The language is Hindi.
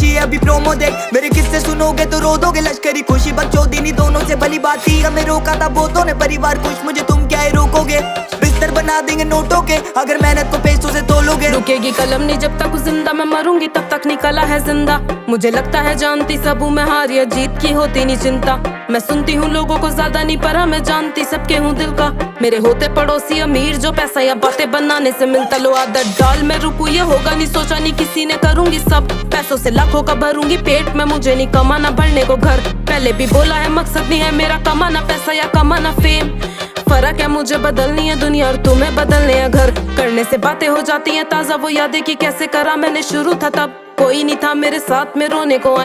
बची है अभी प्रोमो देख। मेरे किस्से सुनोगे तो रो दोगे, लश्करी खुशी बकचोदी दोनों से भली बात थी। हमें रोका था बहुतों ने, परिवार खुश मुझे तुम क्या ही रोकोगे। बिस्तर बना देंगे नोटों के अगर मेहनत को पैसों से तोलोगे। रुकेगी कलम नहीं जब तक जिंदा, मैं मरूंगी तब तक निकला है जिंदा। मुझे लगता है जानती सब हूँ मैं, हार या जीत की होती नहीं चिंता। मैं सुनती हूँ लोगों को ज्यादा नहीं पर मैं जानती सबके हूँ दिल का। मेरे होते पड़ोसी अमीर जो पैसा या बातें बनाने से मिलता। लो आदत डाल मैं रुकू ये होगा नहीं, सोचा नहीं किसी ने करूंगी सब। पैसों से लाखों का भरूंगी पेट में, मुझे नहीं कमाना भरने को घर। पहले भी बोला है मकसद नहीं है मेरा कमाना पैसा या कमाना फेम। फर्क है मुझे बदलनी है दुनिया और तुम्हें बदलने है घर। करने से बातें हो जाती हैं ताजा वो यादें कि कैसे करा मैंने शुरू था तब। कोई नहीं था मेरे साथ में रोने को।